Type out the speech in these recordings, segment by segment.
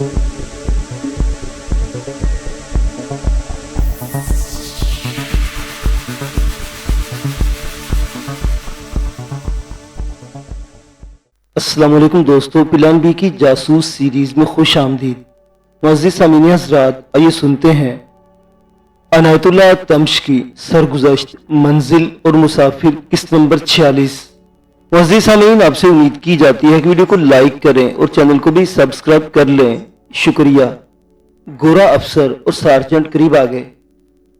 السلام علیکم دوستو، پلان بی کی جاسوس سیریز میں خوش آمدید۔ معزز سامعین حضرات، آئیے سنتے ہیں عنایت اللہ تمش کی سرگزشت منزل اور مسافر قسط نمبر 46۔ معزز سامعین، آپ سے امید کی جاتی ہے کہ ویڈیو کو لائک کریں اور چینل کو بھی سبسکرائب کر لیں، شکریہ۔ گورا افسر اور سارجنٹ قریب آ گئے۔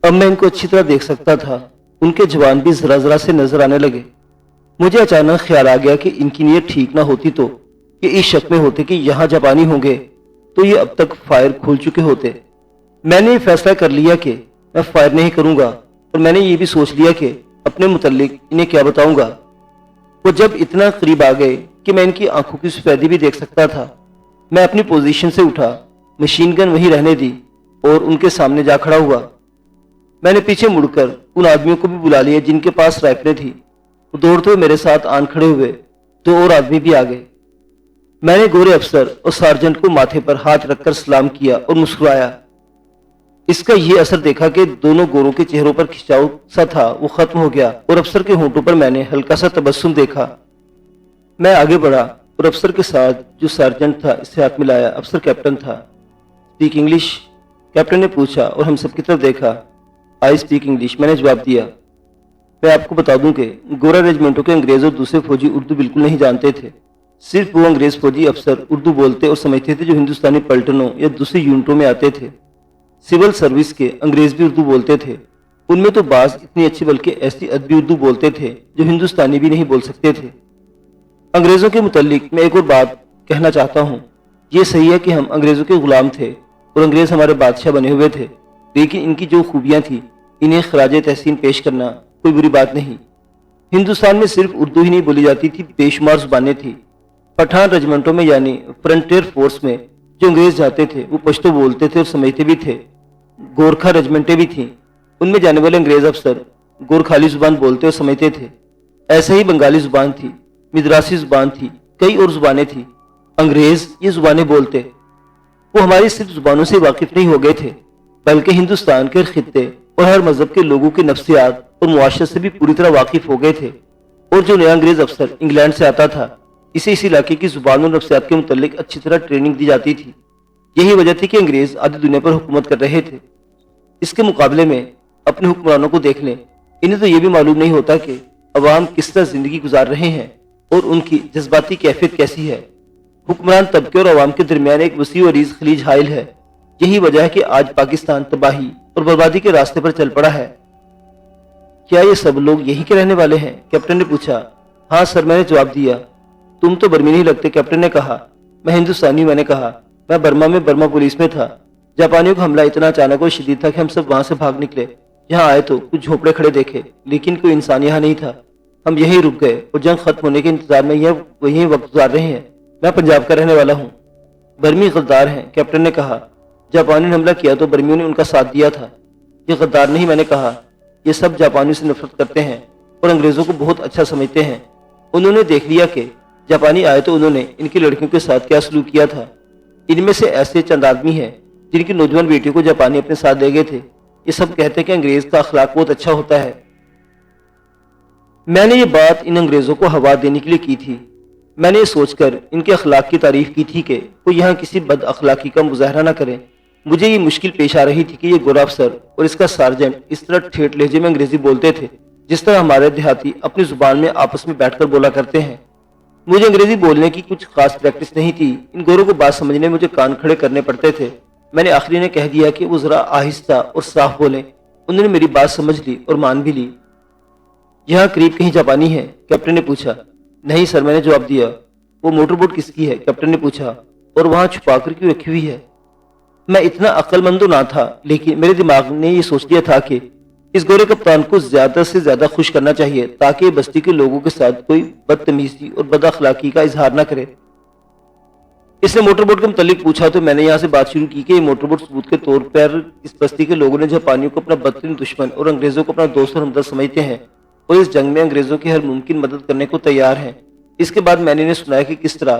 اب میں ان کو اچھی طرح دیکھ سکتا تھا، ان کے جوان بھی ذرا ذرا سے نظر آنے لگے۔ مجھے اچانک خیال آ گیا کہ ان کی نیت ٹھیک نہ ہوتی تو یہ اس شک میں ہوتے کہ یہاں جاپانی ہوں گے تو یہ اب تک فائر کھول چکے ہوتے۔ میں نے یہ فیصلہ کر لیا کہ میں فائر نہیں کروں گا، اور میں نے یہ بھی سوچ لیا کہ اپنے متعلق انہیں کیا بتاؤں گا۔ وہ جب اتنا قریب آ گئے کہ میں ان کی آنکھوں کی سفیدی بھی دیکھ سکتا تھا، میں اپنی پوزیشن سے اٹھا، مشین گن وہیں رہنے دی اور ان کے سامنے جا کھڑا ہوا۔ میں نے پیچھے مڑ کر ان آدمیوں کو بھی بلا لیا جن کے پاس رائفلیں تھی۔ وہ دوڑتے ہوئے میرے ساتھ آن کھڑے ہوئے، دو اور آدمی بھی آ گئے۔ میں نے گورے افسر اور سارجنٹ کو ماتھے پر ہاتھ رکھ کر سلام کیا اور مسکرایا۔ اس کا یہ اثر دیکھا کہ دونوں گوروں کے چہروں پر کھچاؤ سا تھا، وہ ختم ہو گیا اور افسر کے ہونٹوں پر میں نے ہلکا سا تبسم دیکھا۔ میں آگے بڑھا اور افسر کے ساتھ جو سارجنٹ تھا اس سے ہاتھ ملایا۔ افسر کیپٹن تھا۔ Speak English? کیپٹن نے پوچھا اور ہم سب کی طرف دیکھا۔ آئی اسپیک انگلش، میں نے جواب دیا۔ میں آپ کو بتا دوں کہ گورا ریجمنٹوں کے انگریز اور دوسرے فوجی اردو بالکل نہیں جانتے تھے۔ صرف وہ انگریز فوجی افسر اردو بولتے اور سمجھتے تھے جو ہندوستانی پلٹنوں یا دوسری یونٹوں میں آتے تھے۔ سول سروس کے انگریز بھی اردو بولتے تھے، ان میں تو بعض اتنی اچھی بلکہ ایسی ادبی اردو بولتے تھے جو ہندوستانی بھی نہیں بول سکتے تھے۔ انگریزوں کے متعلق میں ایک اور بات کہنا چاہتا ہوں۔ یہ صحیح ہے کہ ہم انگریزوں کے غلام تھے اور انگریز ہمارے بادشاہ بنے ہوئے تھے، لیکن ان کی جو خوبیاں تھیں انہیں خراج تحسین پیش کرنا کوئی بری بات نہیں۔ ہندوستان میں صرف اردو ہی نہیں بولی جاتی تھی، بے شمار زبانیں تھیں۔ پٹھان ریجمنٹوں میں یعنی فرنٹیئر فورس میں جو انگریز جاتے تھے وہ پشتو بولتے تھے اور سمجھتے بھی تھے۔ گورکھا ریجمنٹیں بھی تھیں، ان میں جانے والے انگریز افسر گورکھالی زبان بولتے اور سمجھتے تھے۔ ایسے ہی بنگالی زبان تھی، مدراسی زبان تھی، کئی اور زبانیں تھیں۔ انگریز یہ زبانیں بولتے، وہ ہماری صرف زبانوں سے واقف نہیں ہو گئے تھے بلکہ ہندوستان کے خطے اور ہر مذہب کے لوگوں کی نفسیات اور معاشرت سے بھی پوری طرح واقف ہو گئے تھے۔ اور جو نیا انگریز افسر انگلینڈ سے آتا تھا اسے اس علاقے کی زبان اور نفسیات کے متعلق اچھی طرح ٹریننگ دی جاتی تھی۔ یہی وجہ تھی کہ انگریز آدھی دنیا پر حکومت کر رہے تھے۔ اس کے مقابلے میں اپنے حکمرانوں کو دیکھ لیں، انہیں تو یہ بھی معلوم نہیں ہوتا کہ عوام کس طرح زندگی گزار رہے ہیں اور ان کی جذباتی کیفیت کیسی ہے۔ حکمران طبقے اور عوام کے درمیان ایک وسیع و عریض خلیج حائل ہے۔ یہی وجہ ہے کہ آج پاکستان تباہی اور بربادی کے راستے پر چل پڑا ہے۔ کیا یہ سب لوگ یہی کے رہنے والے ہیں؟ کیپٹن نے پوچھا۔ ہاں سر، میں نے جواب دیا۔ تم تو برمی نہیں لگتے، کیپٹن نے کہا۔ میں ہندوستانی، میں نے کہا۔ میں برما میں برما پولیس میں تھا۔ جاپانیوں کا حملہ اتنا اچانک اور شدید تھا کہ ہم سب وہاں سے بھاگ نکلے۔ یہاں آئے تو کچھ جھوپڑے کھڑے دیکھے، لیکن کوئی انسان یہاں نہیں تھا۔ ہم یہیں رک گئے اور جنگ ختم ہونے کے انتظار میں یہیں وقت گزار رہے ہیں۔ میں پنجاب کا رہنے والا ہوں۔ برمی غدار ہیں، کیپٹن نے کہا۔ جاپانیوں نے حملہ کیا تو برمیوں نے ان کا ساتھ دیا تھا۔ یہ غدار نہیں، میں نے کہا۔ یہ سب جاپانیوں سے نفرت کرتے ہیں اور انگریزوں کو بہت اچھا سمجھتے ہیں۔ انہوں نے دیکھ لیا کہ جاپانی آئے تو انہوں نے ان کی لڑکیوں کے ساتھ کیا سلوک کیا تھا۔ ان میں سے ایسے چند آدمی ہیں جن کی نوجوان بیٹیوں کو جاپانی اپنے ساتھ لے گئے تھے۔ یہ سب کہتے ہیں کہ انگریز کا اخلاق بہت اچھا ہوتا ہے۔ میں نے یہ بات ان انگریزوں کو ہوا دینے کے لیے کی تھی۔ میں نے یہ سوچ کر ان کے اخلاق کی تعریف کی تھی کہ وہ یہاں کسی بد اخلاقی کا مظاہرہ نہ کریں۔ مجھے یہ مشکل پیش آ رہی تھی کہ یہ گورا افسر اور اس کا سارجنٹ اس طرح ٹھیٹھ لہجے میں انگریزی بولتے تھے جس طرح ہمارے دیہاتی اپنی زبان میں آپس میں بیٹھ کر بولا کرتے ہیں۔ مجھے انگریزی بولنے کی کچھ خاص پریکٹس نہیں تھی۔ ان گوروں کو بات سمجھنے میں مجھے کان کھڑے کرنے پڑتے تھے۔ میں نے آخری نے کہہ دیا کہ وہ ذرا آہستہ اور صاف بولیں۔ انہوں نے میری بات سمجھ لی اور مان بھی لی۔ یہاں قریب کہیں جاپانی ہے؟ کیپٹن نے پوچھا۔ نہیں سر، میں نے جواب دیا۔ وہ موٹر بوٹ کس کی ہے؟ کیپٹن نے پوچھا۔ اور وہاں چھپا کر کیوں رکھی ہوئی ہے؟ میں اتنا عقل مند نہ تھا، لیکن میرے دماغ نے یہ سوچ لیا تھا کہ اس گورے کپتان کو زیادہ سے زیادہ خوش کرنا چاہیے تاکہ بستی کے لوگوں کے ساتھ کوئی بدتمیزی اور بد اخلاقی کا اظہار نہ کرے۔ اس نے موٹر بوٹ کے متعلق پوچھا تو میں نے یہاں سے بات شروع کی کہ یہ موٹر بوٹ ثبوت کے طور پر اس بستی کے لوگوں نے جاپانیوں کو اپنا بدترین دشمن اور انگریزوں کو اپنا دوست اور ہمدرد سمجھتے ہیں اور اس جنگ میں انگریزوں کی ہر ممکن مدد کرنے کو تیار ہیں۔ اس کے بعد میں نے انہیں سنایا کہ کس طرح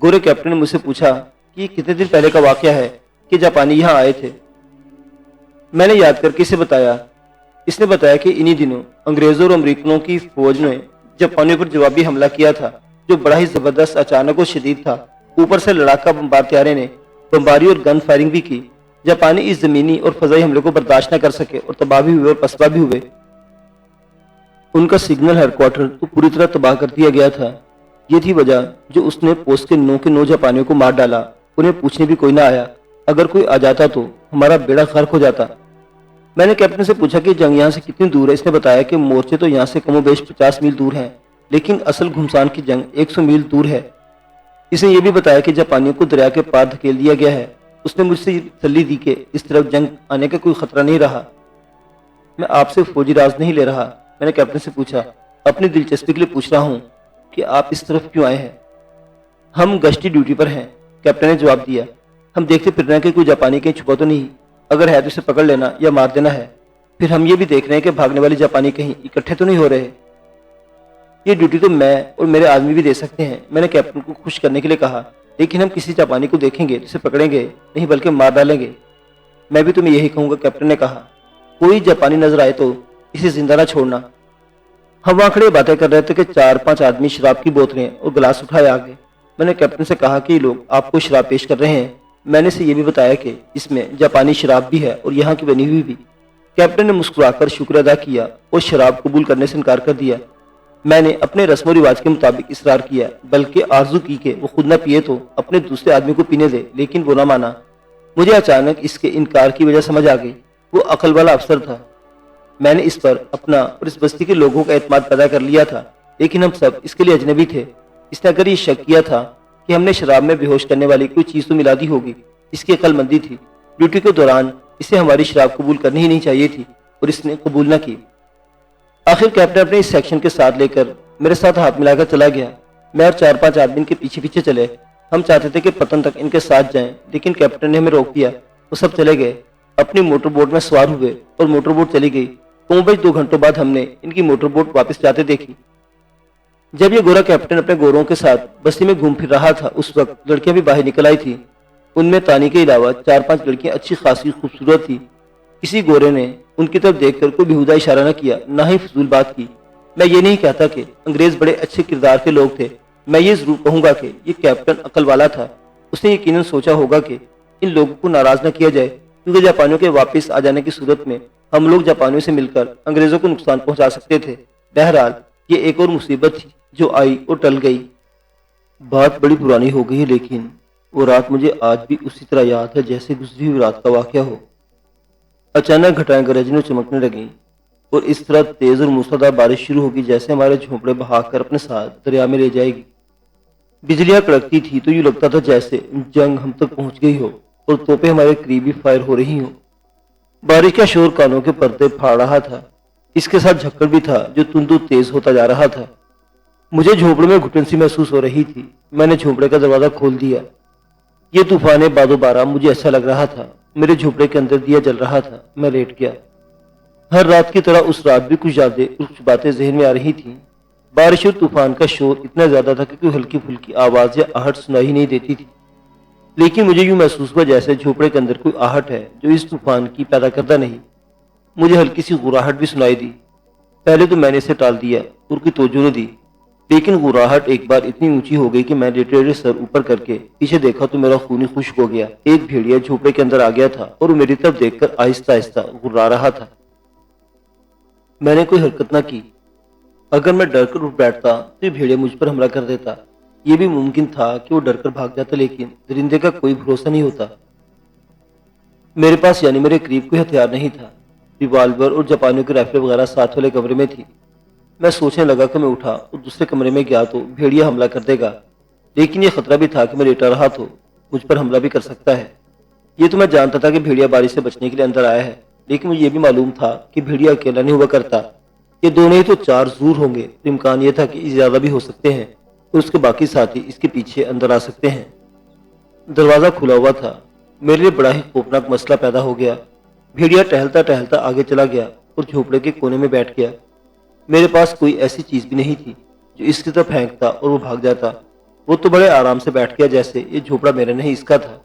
گورے کیپٹن نے مجھ سے پوچھا کہ یہ کتنے دن پہلے کا واقعہ ہے کہ جاپانی یہاں آئے تھے۔ میں نے یاد کر کے اسے بتایا۔ اس نے بتایا کہ انہی دنوں انگریزوں اور امریکنوں کی فوج نے جاپانیوں پر جوابی حملہ کیا تھا جو بڑا ہی زبردست، اچانک اور شدید تھا۔ اوپر سے لڑاکا بمبار طیارے نے بمباری اور گن فائرنگ بھی کی۔ جاپانی اس زمینی اور فضائی حملے کو برداشت نہ کر سکے اور تباہ بھی ہوئے اور پسپا بھی ہوئے۔ ان کا سگنل ہیڈ کوارٹر تو پوری طرح تباہ کر دیا گیا تھا۔ یہ تھی وجہ جو اس نے پوسٹ کے 9 جاپانیوں کو مار ڈالا۔ انہیں پوچھنے بھی کوئی نہ آیا۔ اگر کوئی آ جاتا تو ہمارا بیڑا غرق ہو جاتا۔ میں نے کیپٹن سے پوچھا کہ جنگ یہاں سے کتنی دور ہے۔ اس نے بتایا کہ مورچے تو یہاں سے کم و بیش 50 میل دور ہیں، لیکن اصل گھمسان کی جنگ 100 میل دور ہے۔ اس نے یہ بھی بتایا کہ جاپانیوں کو دریا کے پار دھکیل دیا گیا ہے۔ اس نے مجھ سے تسلی دی کہ اس طرف جنگ آنے کا کوئی خطرہ نہیں رہا۔ میں آپ سے فوجی راز نہیں لے رہا، میں نے کیپٹن سے پوچھا۔ اپنی دلچسپی کے لیے پوچھ رہا ہوں کہ آپ اس طرف کیوں آئے ہیں؟ ہم گشتی ڈیوٹی پر ہیں، کیپٹن نے جواب دیا۔ ہم دیکھتے پھر رہے ہیں کہ کوئی جاپانی کہیں چھپا تو نہیں، اگر ہے تو اسے پکڑ لینا یا مار دینا ہے۔ پھر ہم یہ بھی دیکھ رہے ہیں کہ بھاگنے والے جاپانی کہیں اکٹھے تو نہیں ہو رہے۔ یہ ڈیوٹی تو میں اور میرے آدمی بھی دے سکتے ہیں، میں نے کیپٹن کو خوش کرنے کے لیے کہا، لیکن ہم کسی جاپانی کو دیکھیں گے اسے پکڑیں گے نہیں بلکہ مار ڈالیں گے۔ میں بھی تمہیں یہی کہوں گا، کیپٹن نے کہا۔ کوئی جاپانی نظر آئے تو اسے زندہ نہ چھوڑنا۔ ہم وہاں کھڑے باتیں کر رہے تھے کہ 4-5 آدمی شراب کی بوتلیں اور گلاس اٹھائے آگے۔ میں نے کیپٹن سے کہا کہ یہ لوگ آپ کو شراب پیش کر رہے ہیں۔ میں نے اسے یہ بھی بتایا کہ اس میں جاپانی شراب بھی ہے اور یہاں کی بنی ہوئی بھی۔ کیپٹن نے مسکرا کر شکر ادا کیا اور شراب قبول کرنے سے انکار کر دیا۔ میں نے اپنے رسم و رواج کے مطابق اصرار کیا، بلکہ آرزو کی کہ وہ خود نہ پیے تو اپنے دوسرے آدمی کو پینے دے، لیکن وہ نہ مانا۔ مجھے اچانک اس کے انکار کی وجہ سمجھ آ گئی۔ وہ عقل والا افسر تھا۔ میں نے اس پر اپنا اور اس بستی کے لوگوں کا اعتماد پیدا کر لیا تھا، لیکن ہم سب اس کے لیے اجنبی تھے۔ اس نے اگر یہ شک کیا تھا کہ ہم نے شراب میں بے ہوش کرنے والی کوئی چیز تو ملا دی ہوگی، اس کی عقل مندی تھی۔ ڈیوٹی کے دوران اسے ہماری شراب قبول کرنی ہی نہیں چاہیے تھی اور اس نے قبول نہ کی۔ آخر کیپٹن اپنے اس سیکشن کے ساتھ لے کر میرے ساتھ ہاتھ ملا کر چلا گیا۔ میں اور 4-5 آدمی ان کے پیچھے پیچھے چلے۔ ہم چاہتے تھے کہ پتن تک ان کے ساتھ جائیں، لیکن کیپٹن نے ہمیں روک دیا۔ وہ سب چلے گئے، اپنی موٹر بوٹ میں سوار ہوئے اور موٹر بوٹ چلی گئی۔ 2 گھنٹوں بعد ہم نے ان کی موٹر بوٹ واپس جاتے دیکھی۔ جب یہ گورا کیپٹن اپنے گوروں کے ساتھ بستی میں گھوم پھر رہا تھا، اس وقت لڑکیاں بھی باہر نکل آئی تھیں۔ ان میں تانی کے علاوہ 4-5 لڑکیاں اچھی خاصی خوبصورت تھیں۔ کسی گورے نے ان کی طرف دیکھ کر کوئی بیہودہ اشارہ نہ کیا، نہ ہی فضول بات کی۔ میں یہ نہیں کہتا کہ انگریز بڑے اچھے کردار کے لوگ تھے، میں یہ ضرور کہوں گا کہ یہ کیپٹن عقل والا تھا۔ اس نے یقیناً سوچا ہوگا کہ ان لوگوں کو ناراض نہ کیا جائے، کیونکہ جاپانیوں کے واپس آ جانے کی صورت میں ہم لوگ جاپانیوں سے مل کر انگریزوں کو نقصان پہنچا سکتے تھے۔ بہرحال یہ ایک اور مصیبت تھی جو آئی اور ٹل گئی۔ بات بڑی پرانی ہو گئی ہے، لیکن وہ رات مجھے آج بھی اسی طرح یاد ہے جیسے گزری ہوئی رات کا واقعہ ہو۔ اچانک گھٹائیں گرجنے اور چمکنے لگیں اور اس طرح تیز اور موسلادھار بارش شروع ہوگی جیسے ہمارے جھونپڑے بہا کر اپنے ساتھ دریا میں لے جائے گی۔ بجلیاں کڑکتی تھی تو یوں لگتا تھا جیسے جنگ ہم تک پہنچ گئی ہو اور توپیں ہمارے قریب ہی فائر ہو رہی ہوں۔ بارش کا شور کانوں کے پردے پھاڑ رہا تھا، اس کے ساتھ جھکڑ بھی تھا جو تندو تیز ہوتا جا رہا تھا۔ مجھے جھونپڑے میں گھٹن سی محسوس ہو رہی تھی۔ میں نے جھونپڑے کا دروازہ کھول دیا۔ یہ طوفان باد و بارہ مجھے ایسا لگ رہا تھا، میرے جھونپڑے کے اندر دیا جل رہا تھا۔ میں لیٹ گیا۔ ہر رات کی طرح اس رات بھی کچھ یادیں، کچھ باتیں ذہن میں آ رہی تھیں۔ بارش اور طوفان کا شور اتنا زیادہ تھا کہ کوئی ہلکی پھلکی آواز یا آہٹ سنائی نہیں دیتی تھی، لیکن مجھے یوں محسوس ہوا جیسے جھونپڑے کے اندر کوئی آہٹ ہے جو اس طوفان کی پیدا کردہ نہیں۔ مجھے ہلکی سی غراہٹ بھی سنائی دی۔ پہلے تو میں نے اسے ٹال دیا اور کوئی توجہ نہ دی، لیکن غراہٹ ایک بار اتنی اونچی ہو گئی کہ میں لیٹے لیٹے سر اوپر کر کے پیچھے دیکھا تو میرا خون ہی خشک ہو گیا۔ ایک بھیڑیا جھونپڑے کے اندر آ گیا تھا اور وہ میری طرف دیکھ کر آہستہ آہستہ غرا رہا تھا۔ میں نے کوئی حرکت نہ کی۔ اگر میں ڈر کر اٹھ بیٹھتا تو یہ بھیڑیا مجھ پر حملہ کر دیتا۔ یہ بھی ممکن تھا کہ وہ ڈر کر بھاگ جاتا، لیکن درندے کا کوئی بھروسہ نہیں ہوتا۔ میرے پاس یعنی میرے قریب کوئی ہتھیار نہیں تھا۔ ریوالور اور جاپانیوں کی رائفل وغیرہ ساتھ والے کمرے میں تھی۔ میں سوچنے لگا کہ میں اٹھا اور دوسرے کمرے میں گیا تو بھیڑیا حملہ کر دے گا، لیکن یہ خطرہ بھی تھا کہ میں لیٹا رہا تو مجھ پر حملہ بھی کر سکتا ہے۔ یہ تو میں جانتا تھا کہ بھیڑیا بارش سے بچنے کے لیے اندر آیا ہے، لیکن مجھے یہ بھی معلوم تھا کہ بھیڑیا اکیلا نہیں ہوا کرتا، یہ دو نہیں تو 4 ضرور ہوں گے۔ امکان یہ تھا کہ زیادہ بھی ہو سکتے ہیں اور اس کے باقی ساتھی اس کے پیچھے اندر آ سکتے ہیں۔ دروازہ کھلا ہوا تھا۔ میرے لیے بڑا ہی خوفناک مسئلہ پیدا ہو گیا۔ بھیڑیا ٹہلتا ٹہلتا آگے چلا گیا اور جھونپڑے کے کونے میں بیٹھ گیا۔ میرے پاس کوئی ایسی چیز بھی نہیں تھی جو اس کی طرف پھینکتا اور وہ بھاگ جاتا۔ وہ تو بڑے آرام سے بیٹھ گیا جیسے یہ جھوپڑا میرا نہیں اس کا تھا۔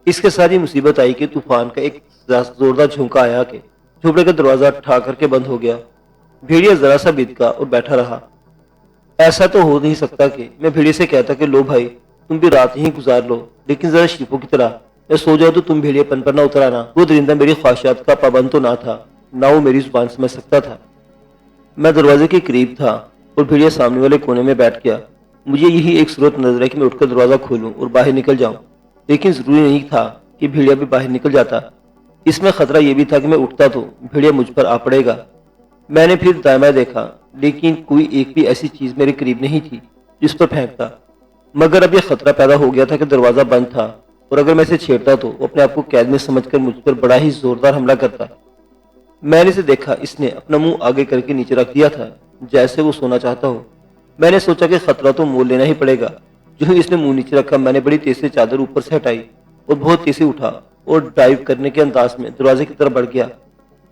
اس کے ساتھ یہ مصیبت آئی کہ طوفان کا ایک زوردار جھونکا آیا کہ جھوپڑے کا دروازہ ٹھا کر کے بند ہو گیا۔ بھیڑیا ذرا سا بھدکا اور بیٹھا رہا۔ ایسا تو ہو نہیں سکتا کہ میں بھیڑیے سے کہتا کہ لو بھائی تم بھی رات ہی گزار لو، لیکن ذرا شریفوں کی طرح میں سو جاؤ تو تم بھیڑیے پن پر نہ اتر آنا۔ وہ درندہ میری خواہشات کا پابند تو نہ تھا، نہ وہ میری زبان سمجھ سکتا تھا۔ میں دروازے کے قریب تھا اور بھیڑیا سامنے والے کونے میں بیٹھ گیا۔ مجھے یہی ایک صورت نظر ہے کہ میں اٹھ کر دروازہ کھولوں اور باہر نکل جاؤں، لیکن ضروری نہیں تھا کہ بھیڑیا بھی باہر نکل جاتا۔ اس میں خطرہ یہ بھی تھا کہ میں اٹھتا تو بھیڑیا مجھ پر آ پڑے گا۔ میں نے پھر دائیں بائیں دیکھا، لیکن کوئی ایک بھی ایسی چیز میرے قریب نہیں تھی جس پر پھینکتا، مگر اب یہ خطرہ پیدا ہو گیا تھا کہ دروازہ بند تھا اور اگر میں اسے چھیڑتا تو وہ اپنے آپ کو قید میں سمجھ کر مجھ پر بڑا ہی زوردار حملہ کرتا۔ میں نے اسے دیکھا، اس نے اپنا منہ آگے کر کے نیچے رکھ دیا تھا جیسے وہ سونا چاہتا ہو۔ میں نے سوچا کہ خطرہ تو مول لینا ہی پڑے گا۔ جو ہی اس نے منہ نیچے رکھا، میں نے بڑی تیز سے چادر اوپر سے ہٹائی اور بہت تیز سے اٹھا اور ڈائیو کرنے کے انداز میں دروازے کی طرف بڑھ گیا۔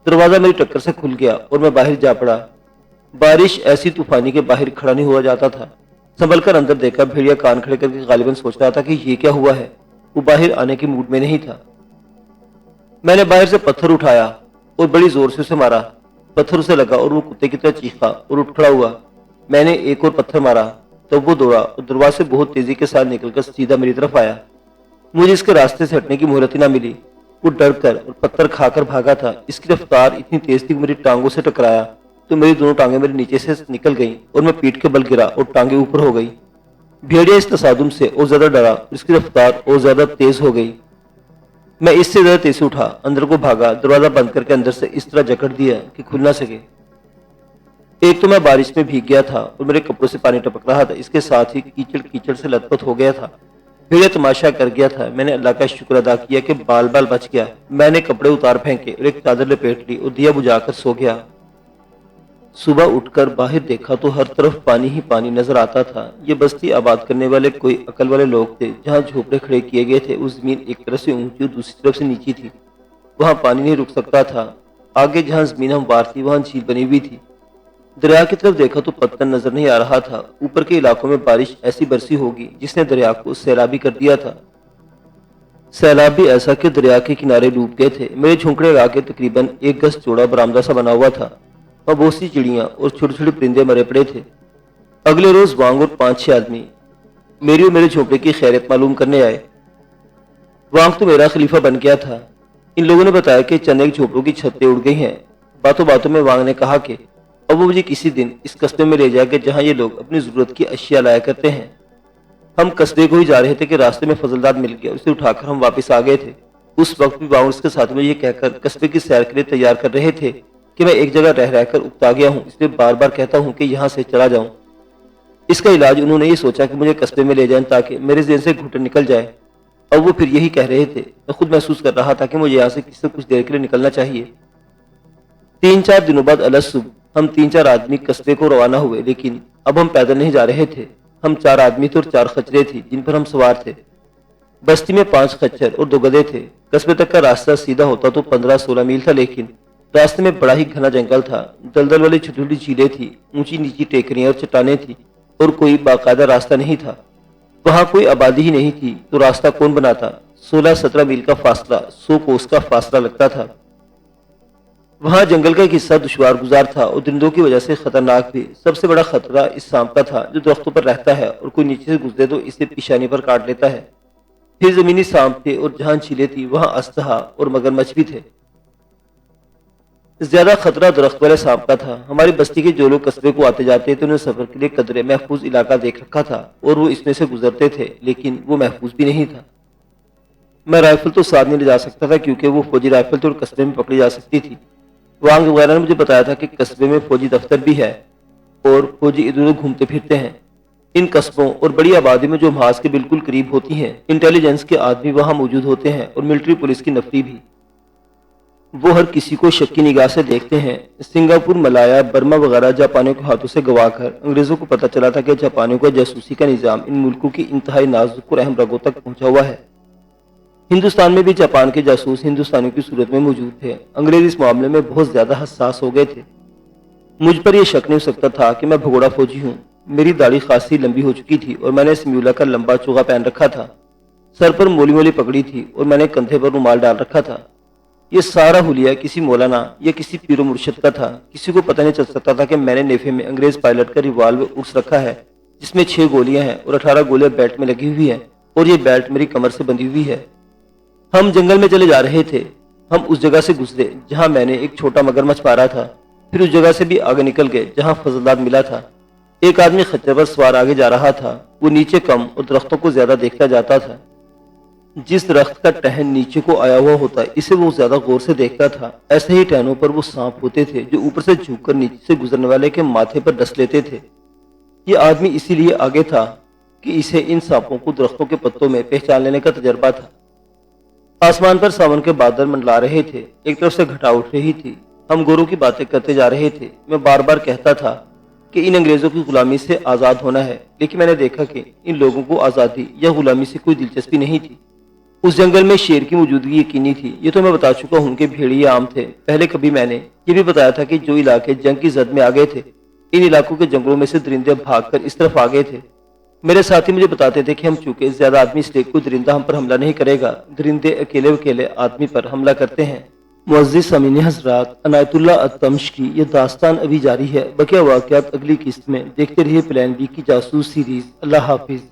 دروازہ میری ٹکر سے کھل گیا اور میں باہر جا پڑا۔ بارش ایسی طوفانی کے باہر کھڑا نہیں ہوا جاتا تھا۔ سنبھل کر اندر دیکھا، بھیڑیا کان کھڑے کر کے غالباً سوچ رہا تھا کہ یہ کیا ہوا ہے۔ وہ باہر آنے کے موڈ میں نہیں تھا۔ میں نے باہر سے پتھر اٹھایا اور بڑی زور سے اسے مارا۔ پتھر اسے لگا اور وہ کتے کی طرح چیخا اور اٹھ کھڑا ہوا۔ میں نے ایک اور پتھر مارا، تب وہ دوڑا اور دروازے سے بہت تیزی کے ساتھ نکل کر سیدھا میری طرف آیا۔ مجھے اس کے راستے سے ہٹنے کی مہلت ہی نہ ملی۔ وہ ڈر کر اور پتھر کھا کر بھاگا تھا۔ اس کی رفتار اتنی تیز تھی کہ میری ٹانگوں سے ٹکرایا تو میری دونوں ٹانگیں میرے نیچے سے نکل گئیں اور میں پیٹ کے بل گرا اور ٹانگیں اوپر ہو گئی۔ بھیڑیا اس تصادم سے اور زیادہ ڈرا اور اس کی رفتار اور زیادہ تیز ہو گئی۔ میں اس سے زیادہ تیز سے اٹھا، اندر کو بھاگا، دروازہ بند کر کے اندر سے اس طرح جکڑ دیا کہ کھل نہ سکے۔ ایک تو میں بارش میں بھیگ گیا تھا اور میرے کپڑوں سے پانی ٹپک رہا تھا، اس کے ساتھ ہی کیچڑ کیچڑ سے لت پت ہو گیا تھا۔ بھیڑیا تماشا کر گیا تھا۔ میں نے اللہ کا شکر ادا کیا کہ بال بال بچ گیا۔ میں نے کپڑے اتار پھینکے اور ایک چادر لپیٹ لی اور دیا بجھا کر سو گیا۔ صبح اٹھ کر باہر دیکھا تو ہر طرف پانی ہی پانی نظر آتا تھا۔ یہ بستی آباد کرنے والے کوئی عقل والے لوگ تھے۔ جہاں جھوپڑے کھڑے کیے گئے تھے، اس زمین ایک طرف سے اونچی اور دوسری طرف سے نیچی تھی۔ وہاں پانی نہیں رک سکتا تھا۔ آگے جہاں زمین ہموار تھی وہاں جھیل بنی ہوئی تھی۔ دریا کی طرف دیکھا تو پتن نظر نہیں آ رہا تھا۔ اوپر کے علاقوں میں بارش ایسی برسی ہوگی جس نے دریا کو سیلابی کر دیا تھا۔ سیلاب بھی ایسا کہ دریا کے کنارے ڈوب گئے تھے۔ میرے جھونکڑے علاقے تقریباً 1 گز چوڑا برآمدہ سا بنا ہوا تھا۔ وہاں بہت سی چڑیاں اور چھوٹے چھوٹے پرندے مرے پڑے تھے۔ اگلے روز وانگ اور 5-6 آدمی میری اور میرے جھونپڑے کی خیریت معلوم کرنے آئے۔ وانگ تو میرا خلیفہ بن گیا تھا۔ ان لوگوں نے بتایا کہ چند ایک جھونپڑوں کی چھتیں اڑ گئی ہیں۔ باتوں باتوں میں وانگ نے کہا کہ اب وہ مجھے کسی دن اس قصبے میں لے جائے گا جہاں یہ لوگ اپنی ضرورت کی اشیاء لایا کرتے ہیں۔ ہم قصبے کو ہی جا رہے تھے کہ راستے میں فضلدار مل گیا، اسے اٹھا کر ہم واپس آ گئے تھے۔ اس وقت بھی وانگ اس کے ساتھ میں یہ کہہ کر قصبے کی سیر کے لیے تیار کر رہے تھے کہ میں ایک جگہ رہ کر اکتا گیا ہوں، اس لیے بار بار کہتا ہوں کہ یہاں سے چلا جاؤں۔ اس کا علاج انہوں نے یہ سوچا کہ مجھے قصبے میں لے جائیں تاکہ میرے ذہن سے گھٹن نکل جائے۔ اب وہ پھر یہی کہہ رہے تھے۔ میں خود محسوس کر رہا تھا کہ مجھے یہاں سے کچھ دیر کے لیے نکلنا چاہیے۔ 3-4 دنوں بعد الگ صبح ہم 3-4 آدمی قصبے کو روانہ ہوئے، لیکن اب ہم پیدل نہیں جا رہے تھے۔ ہم 4 آدمی تھے اور 4 خچریں تھیں جن پر ہم سوار تھے۔ بستی میں 5 خچر اور 2 گدھے تھے۔ قصبے تک کا راستہ سیدھا ہوتا تو 15-16 میل تھا، لیکن راستے میں بڑا ہی گھنا جنگل تھا۔ دلدل والی چھوٹی چھوٹی جھیلیں تھیں، اونچی نیچی ٹیکریاں اور چٹانیں تھیں اور کوئی باقاعدہ راستہ نہیں تھا۔ وہاں کوئی آبادی ہی نہیں تھی تو راستہ کون بناتا؟ 16-17 میل کا فاصلہ، 100 کوس کا فاصلہ لگتا تھا۔ وہاں جنگل کا ایک حصہ دشوار گزار تھا اور درندوں کی وجہ سے خطرناک بھی۔ سب سے بڑا خطرہ اس سانپ کا تھا جو درختوں پر رہتا ہے اور کوئی نیچے سے گزرے تو اسے پیشانی پر کاٹ لیتا ہے۔ پھر زمینی سانپ تھے اور جہاں جھیلیں تھی وہاں اژدہا اور مگرمچھ بھی تھے۔ زیادہ خطرہ درخت والے سانپ کا تھا۔ ہماری بستی کے جو لوگ قصبے کو آتے جاتے تھے انہیں سفر کے لیے قدرے محفوظ علاقہ دیکھ رکھا تھا اور وہ اس میں سے گزرتے تھے، لیکن وہ محفوظ بھی نہیں تھا۔ میں رائفل تو ساتھ نہیں لے جا سکتا تھا کیونکہ وہ فوجی رائفل تو قصبے میں پکڑی جا سکتی تھی۔ وانگ وغیرہ نے مجھے بتایا تھا کہ قصبے میں فوجی دفتر بھی ہے اور فوجی ادھر ادھر گھومتے پھرتے ہیں۔ ان قصبوں اور بڑی آبادی میں جو محاذ کے بالکل قریب ہوتی ہیں، انٹیلیجنس کے آدمی وہاں موجود ہوتے ہیں اور ملٹری پولیس کی نفری بھی۔ وہ ہر کسی کو شک کی نگاہ سے دیکھتے ہیں۔ سنگاپور، ملایا، برما وغیرہ جاپانیوں کے ہاتھوں سے گوا کر انگریزوں کو پتہ چلا تھا کہ جاپانیوں کا جاسوسی کا نظام ان ملکوں کی انتہائی نازک اور اہم رگوں تک پہنچا ہوا ہے۔ ہندوستان میں بھی جاپان کے جاسوس ہندوستانیوں کی صورت میں موجود تھے۔ انگریز اس معاملے میں بہت زیادہ حساس ہو گئے تھے۔ مجھ پر یہ شک نہیں ہو سکتا تھا کہ میں بھگوڑا فوجی ہوں۔ میری داڑھی خاصی لمبی ہو چکی تھی اور میں نے سمیولہ کا لمبا چوغا پہن رکھا تھا۔ سر پر مولی مولی پگڑی تھی اور میں نے کندھے پر رومال ڈال رکھا تھا۔ یہ سارا حلیہ کسی مولانا یا کسی پیر و مرشد کا تھا۔ کسی کو پتہ نہیں چل سکتا تھا کہ میں نے نیفے میں انگریز پائلٹ کا ریوالور ارس رکھا ہے، جس میں 6 گولیاں ہیں اور 18 گولیاں بیلٹ میں لگی ہوئی ہیں، اور یہ بیلٹ میری کمر سے بندھی ہوئی ہے۔ ہم جنگل میں چلے جا رہے تھے۔ ہم اس جگہ سے گزرے جہاں میں نے ایک چھوٹا مگرمچھ مارا تھا، پھر اس جگہ سے بھی آگے نکل گئے جہاں فضلدار ملا تھا۔ ایک آدمی خچر پر سوار آگے جا رہا تھا۔ وہ نیچے کم اور درختوں کو زیادہ دیکھتا جاتا تھا۔ جس درخت کا ٹہن نیچے کو آیا ہوا ہوتا ہے اسے وہ زیادہ غور سے دیکھتا تھا۔ ایسے ہی ٹہنوں پر وہ سانپ ہوتے تھے جو اوپر سے جھک کر نیچے سے گزرنے والے کے ماتھے پر ڈس لیتے تھے۔ یہ آدمی اسی لیے آگے تھا کہ اسے ان سانپوں کو درختوں کے پتوں میں پہچان لینے کا تجربہ تھا۔ آسمان پر ساون کے بادل منڈلا رہے تھے، ایک طرف سے گھٹا اٹھ رہی تھی۔ ہم گوروں کی باتیں کرتے جا رہے تھے۔ میں بار بار کہتا تھا کہ ان انگریزوں کی غلامی سے آزاد ہونا ہے، لیکن میں نے دیکھا کہ ان لوگوں کو آزادی یا غلامی سے کوئی دلچسپی نہیں تھی۔ اس جنگل میں شیر کی موجودگی یقینی تھی۔ یہ تو میں بتا چکا ہوں کہ بھیڑیے عام تھے۔ پہلے کبھی میں نے یہ بھی بتایا تھا کہ جو علاقے جنگ کی زد میں آ گئے تھے، ان علاقوں کے جنگلوں میں سے درندے بھاگ کر اس طرف آ گئے تھے۔ میرے ساتھی مجھے بتاتے تھے کہ ہم چونکہ زیادہ آدمی اس لیے کوئی درندہ ہم پر حملہ نہیں کرے گا، درندے اکیلے اکیلے آدمی پر حملہ کرتے ہیں۔ معزز سامعین حضرات، عنایت اللہ التمش کی یہ داستان ابھی جاری ہے۔ بقیہ واقعات اگلی قسط میں۔ دیکھتے رہیے پلان بی کی جاسوس سیریز۔ اللہ حافظ۔